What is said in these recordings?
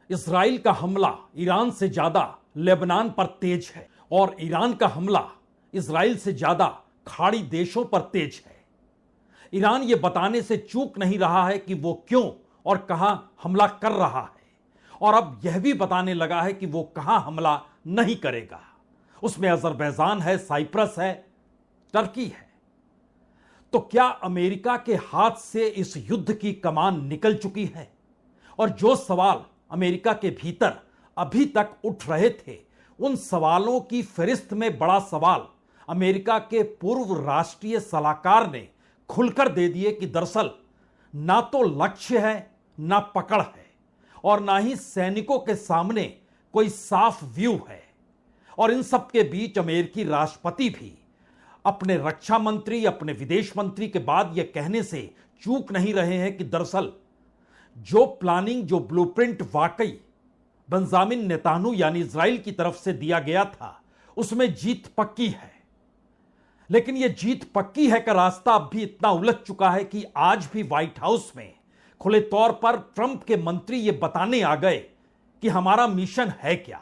Israel का हमला Iran से ज्यादा लेबनान पर तेज है और ईरान का हमला इजराइल से ज्यादा खाड़ी देशों पर तेज है। ईरान यह बताने से चूक नहीं रहा है कि वो क्यों और कहां हमला कर रहा है, और अब यह भी बताने लगा है कि वो कहां हमला नहीं करेगा। उसमें अजरबैजान है, साइप्रस है, टर्की है। तो क्या अमेरिका के हाथ से इस युद्ध की कमान निकल चुकी है? और जो सवाल अमेरिका के भीतर अभी तक उठ रहे थे, उन सवालों की फहरिस्त में बड़ा सवाल अमेरिका के पूर्व राष्ट्रीय सलाहकार ने खुलकर दे दिए कि दरअसल ना तो लक्ष्य है, ना पकड़ है, और ना ही सैनिकों के सामने कोई साफ व्यू है। और इन सब के बीच अमेरिकी राष्ट्रपति भी अपने रक्षा मंत्री, अपने विदेश मंत्री के बाद यह कहने से चूक नहीं रहे हैं कि दरअसल जो प्लानिंग, जो ब्लूप्रिंट वाकई बेंजामिन नेतान्याहू यानी इजराइल की तरफ से दिया गया था, उसमें जीत पक्की है। लेकिन यह जीत पक्की है का रास्ता अब भी इतना उलझ चुका है कि आज भी व्हाइट हाउस में खुले तौर पर ट्रंप के मंत्री यह बताने आ गए कि हमारा मिशन है क्या,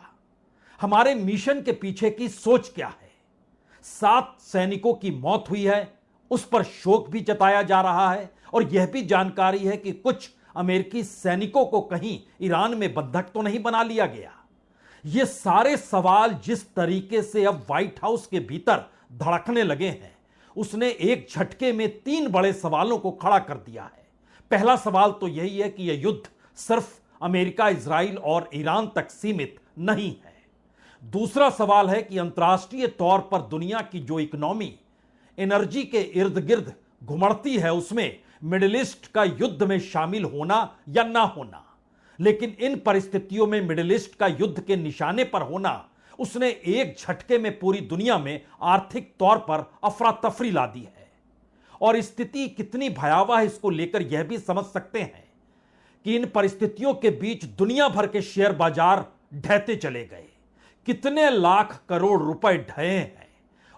हमारे मिशन के पीछे की सोच क्या है। 7 सैनिकों की मौत हुई है, उस पर शोक भी जताया जा रहा है, और यह भी जानकारी है कि कुछ अमेरिकी सैनिकों को कहीं ईरान में बंधक तो नहीं बना लिया गया। ये सारे सवाल जिस तरीके से अब व्हाइट हाउस के भीतर धड़कने लगे हैं, उसने एक झटके में 3 बड़े सवालों को खड़ा कर दिया है। पहला सवाल तो यही है कि यह युद्ध सिर्फ अमेरिका, इजराइल और ईरान तक सीमित नहीं है। दूसरा सवाल है कि अंतर्राष्ट्रीय तौर पर दुनिया की जो इकोनॉमी एनर्जी के इर्द गिर्द घुमड़ती है, उसमें मिडिल ईस्ट का युद्ध में शामिल होना या ना होना। लेकिन इन परिस्थितियों में मिडिल ईस्ट का युद्ध के निशाने पर होना, उसने एक झटके में पूरी दुनिया में आर्थिक तौर पर अफरा तफरी ला दी है। और स्थिति कितनी भयावह है, इसको लेकर यह भी समझ सकते हैं कि इन परिस्थितियों के बीच दुनिया भर के शेयर बाजार ढहते चले गए, कितने लाख करोड़ रुपए ढहे हैं।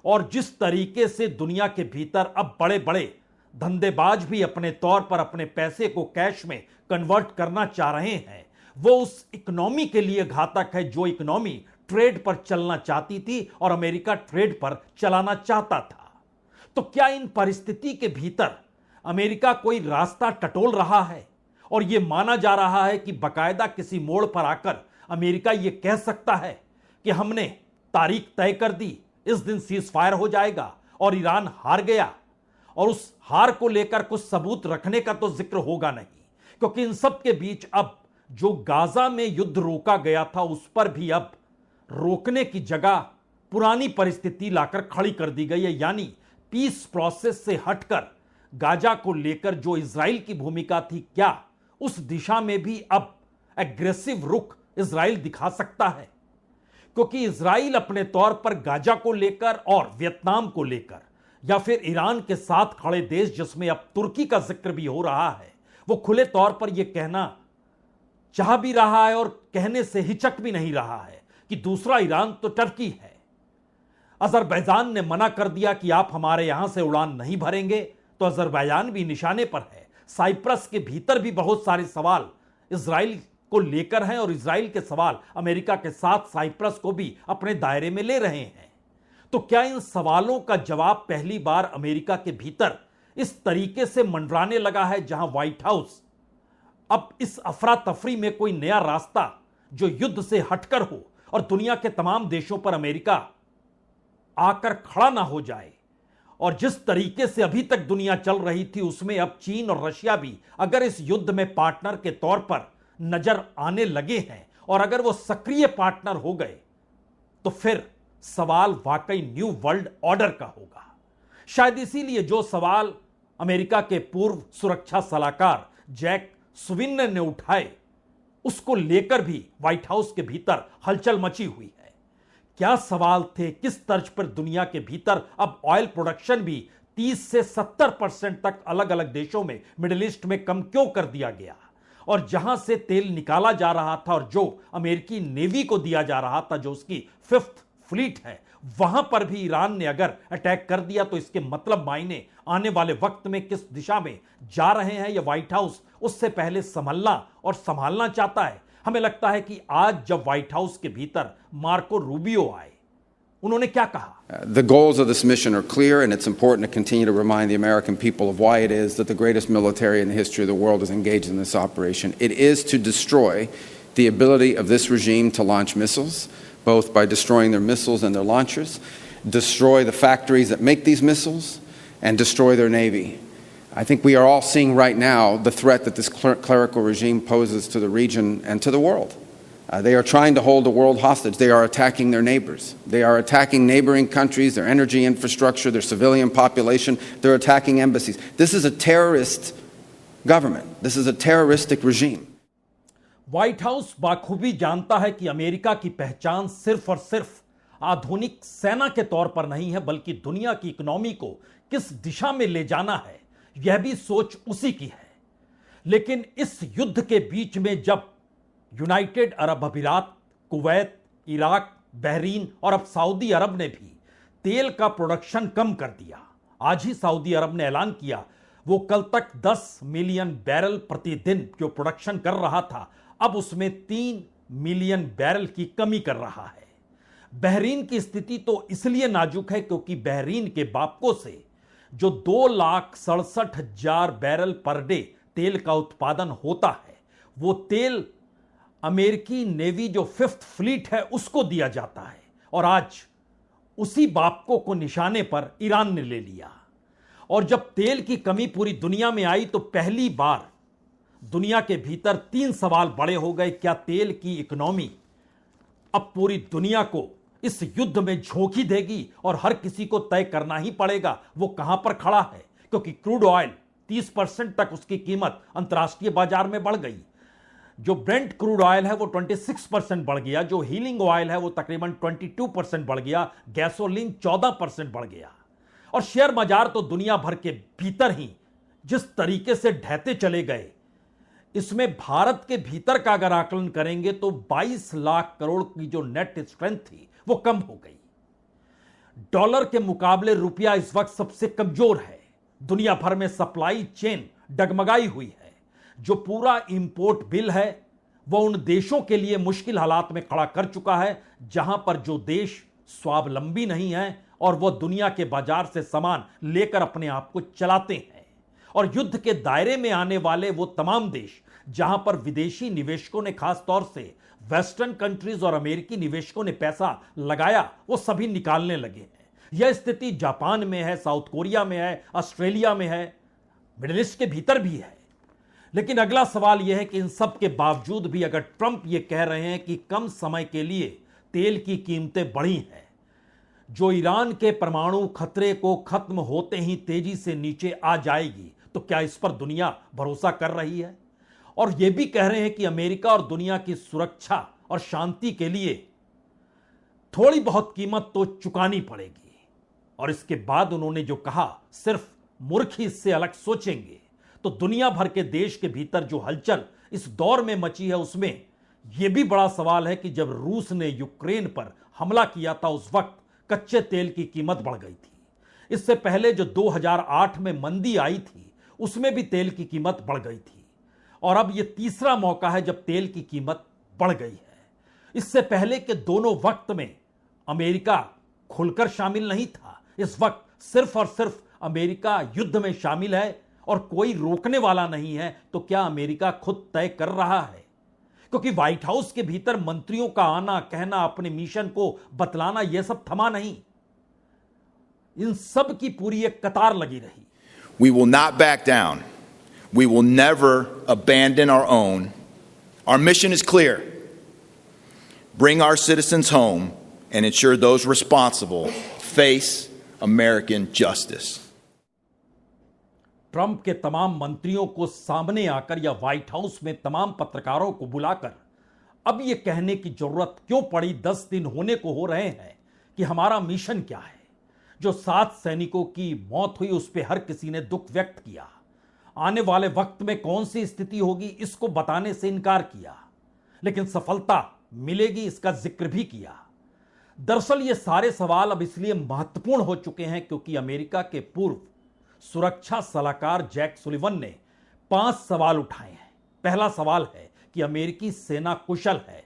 और जिस तरीके से दुनिया के भीतर अब बड़े बड़े धंधेबाज भी अपने तौर पर अपने पैसे को कैश में कन्वर्ट करना चाह रहे हैं, वो उस इकोनॉमी के लिए घातक है जो इकोनॉमी ट्रेड पर चलना चाहती थी और अमेरिका ट्रेड पर चलाना चाहता था। तो क्या इन परिस्थिति के भीतर अमेरिका कोई रास्ता टटोल रहा है? और यह माना जा रहा है कि बाकायदा किसी मोड़ पर आकर अमेरिका यह कह सकता है कि हमने तारीख तय कर दी, इस दिन सीज फायर हो जाएगा, और ईरान हार गया। और उस हार को लेकर कुछ सबूत रखने का तो जिक्र होगा नहीं, क्योंकि इन सब के बीच अब जो गाजा में युद्ध रोका गया था, उस पर भी अब रोकने की जगह पुरानी परिस्थिति लाकर खड़ी कर दी गई है। यानी पीस प्रोसेस से हटकर गाजा को लेकर जो इजराइल की भूमिका थी, क्या उस दिशा में भी अब एग्रेसिव रुख इजराइल दिखा सकता है? क्योंकि इजराइल अपने तौर पर गाजा को लेकर और वियतनाम को लेकर, या फिर ईरान के साथ खड़े देश जिसमें अब तुर्की का जिक्र भी हो रहा है, वो खुले तौर पर यह कहना चाह भी रहा है और कहने से हिचक भी नहीं रहा है कि दूसरा ईरान तो टर्की है। अजरबैजान ने मना कर दिया कि आप हमारे यहां से उड़ान नहीं भरेंगे, तो अजरबैजान भी निशाने पर है। साइप्रस के भीतर भी बहुत सारे सवाल इजराइल को लेकर हैं, और इजराइल के सवाल अमेरिका के साथ साइप्रस को भी अपने दायरे में ले रहे हैं। तो क्या इन सवालों का जवाब पहली बार अमेरिका के भीतर इस तरीके से मंडराने लगा है, जहां व्हाइट हाउस अब इस अफरा तफरी में कोई नया रास्ता जो युद्ध से हटकर हो और दुनिया के तमाम देशों पर अमेरिका आकर खड़ा ना हो जाए। और जिस तरीके से अभी तक दुनिया चल रही थी, उसमें अब चीन और रशिया भी अगर इस युद्ध में पार्टनर के तौर पर नजर आने लगे हैं, और अगर वो सक्रिय पार्टनर हो गए, तो फिर सवाल वाकई न्यू वर्ल्ड ऑर्डर का होगा। शायद इसीलिए जो सवाल अमेरिका के पूर्व सुरक्षा सलाहकार जैक सुविन्नर ने उठाए, उसको लेकर भी व्हाइट हाउस के भीतर हलचल मची हुई है। क्या सवाल थे? किस तर्ज पर दुनिया के भीतर अब ऑयल प्रोडक्शन भी 30 से 70% तक अलग अलग देशों में, मिडिल ईस्ट में कम क्यों कर दिया गया? और जहां से तेल निकाला जा रहा था और जो अमेरिकी नेवी को दिया जा रहा था, जो उसकी 5th फ्लीट है, वहां पर भी ईरान ने अगर अटैक कर दिया, तो इसके मतलब मायने आने वाले वक्त में किस दिशा में जा रहे हैं, यह व्हाइट हाउस उससे पहले संभलना और संभालना चाहता है। हमें लगता है कि आज जब व्हाइट हाउस के भीतर मार्को रूबियो आए, उन्होंने क्या कहा? The goals of this mission are clear, and it's important to continue to remind the American people of why it is that the greatest military in the history of the world is engaged in this operation. It is to destroy the ability of this regime to launch missiles, both by destroying their missiles and their launchers, destroy the factories that make these missiles, and destroy their navy. I think we are all seeing right now the threat that this clerical regime poses to the region and to the world. They are trying to hold the world hostage. They are attacking their neighbors. They are attacking neighboring countries, their energy infrastructure, their civilian population. They're attacking embassies. This is a terrorist government. This is a terroristic regime. White House बाखूबी जानता है कि America की पहचान सिर्फ और सिर्फ आधुनिक सेना के तौर पर नहीं है, बल्कि दुनिया की इकोनॉमी को किस दिशा में ले जाना है, यह भी सोच उसी की है। लेकिन इस युद्ध के बीच में जब यूनाइटेड अरब अमीरात, कुवैत, इराक, बहरीन और अब सऊदी अरब ने भी तेल का प्रोडक्शन कम कर दिया। आज ही सऊदी अरब ने ऐलान किया वो कल तक 10 मिलियन बैरल प्रतिदिन जो प्रोडक्शन कर रहा था, अब उसमें 3 मिलियन बैरल की कमी कर रहा है। बहरीन की स्थिति तो इसलिए नाजुक है क्योंकि बहरीन के बापको से जो 2,67,000 बैरल पर डे तेल का उत्पादन होता है, वो तेल अमेरिकी नेवी जो 5th फ्लीट है उसको दिया जाता है। और आज उसी बापको को निशाने पर ईरान ने ले लिया। और जब तेल की कमी पूरी दुनिया में आई तो पहली बार दुनिया के भीतर 3 सवाल बड़े हो गए। क्या तेल की इकोनॉमी अब पूरी दुनिया को इस युद्ध में झोंकी देगी और हर किसी को तय करना ही पड़ेगा वो कहां पर खड़ा है, क्योंकि क्रूड ऑयल 30% तक उसकी कीमत अंतर्राष्ट्रीय बाजार में बढ़ गई। जो ब्रेंट क्रूड ऑयल है वो 26% बढ़ गया, जो हीलिंग ऑयल है वो तकरीबन 22% बढ़ गया, गैसोलीन 14% बढ़ गया। और शेयर बाजार तो दुनिया भर के भीतर ही जिस तरीके से ढहते चले गए, इसमें भारत के भीतर का अगर आकलन करेंगे तो 22 लाख करोड़ की जो नेट स्ट्रेंथ थी वो कम हो गई। डॉलर के मुकाबले रुपया इस वक्त सबसे कमजोर है। दुनिया भर में सप्लाई चेन डगमगाई हुई है। जो पूरा इंपोर्ट बिल है वह उन देशों के लिए मुश्किल हालात में खड़ा कर चुका है जहां पर जो देश स्वावलंबी नहीं है और वह दुनिया के बाजार से सामान लेकर अपने आप को चलाते हैं। और युद्ध के दायरे में आने वाले वो तमाम देश जहां पर विदेशी निवेशकों ने, खास तौर से वेस्टर्न कंट्रीज और अमेरिकी निवेशकों ने पैसा लगाया, वो सभी निकालने लगे हैं। यह स्थिति जापान में है, साउथ कोरिया में है, ऑस्ट्रेलिया में है, मिडिल ईस्ट के भीतर भी है। लेकिन अगला सवाल यह है कि इन सब के बावजूद भी अगर ट्रंप यह कह रहे हैं कि कम समय के लिए तेल की कीमतें बढ़ी हैं, जो ईरान के परमाणु खतरे को खत्म होते ही तेजी से नीचे आ जाएगी, तो क्या इस पर दुनिया भरोसा कर रही है? और यह भी कह रहे हैं कि अमेरिका और दुनिया की सुरक्षा और शांति के लिए थोड़ी बहुत कीमत तो चुकानी पड़ेगी। और इसके बाद उन्होंने जो कहा, सिर्फ मूर्ख ही इससे अलग सोचेंगे। तो दुनिया भर के देश के भीतर जो हलचल इस दौर में मची है, उसमें यह भी बड़ा सवाल है कि जब रूस ने यूक्रेन पर हमला किया था उस वक्त कच्चे तेल की कीमत बढ़ गई थी। इससे पहले जो 2008 में मंदी आई थी उसमें भी तेल की कीमत बढ़ गई थी। और अब यह तीसरा मौका है जब तेल की कीमत बढ़ गई है। इससे पहले के दोनों वक्त में अमेरिका खुलकर शामिल नहीं था। इस वक्त सिर्फ और सिर्फ अमेरिका युद्ध में शामिल है और कोई रोकने वाला नहीं है। तो क्या अमेरिका खुद तय कर रहा है? क्योंकि व्हाइट हाउस के भीतर मंत्रियों का आना, कहना, अपने मिशन को बतलाना, यह सब थमा नहीं। इन सब की पूरी एक कतार लगी रही। We will not back down. We will never abandon our own. Our mission is clear. Bring our citizens home and ensure those responsible face American justice. Trump के तमाम मंत्रियों को सामने आकर या व्हाइट हाउस में तमाम पत्रकारों को बुलाकर अब यह कहने की जरूरत क्यों पड़ी, 10 दिन होने को हो रहे हैं, कि हमारा मिशन क्या है। जो 7 सैनिकों की मौत हुई उस पर हर किसी ने दुख व्यक्त किया। आने वाले वक्त में कौन सी स्थिति होगी इसको बताने से इनकार किया, लेकिन सफलता मिलेगी इसका जिक्र भी किया। दरअसल ये सारे सवाल अब इसलिए महत्वपूर्ण हो चुके हैं क्योंकि अमेरिका के पूर्व सुरक्षा सलाहकार जैक सुलिवन ने 5 सवाल उठाए हैं। पहला सवाल है कि अमेरिकी सेना कुशल है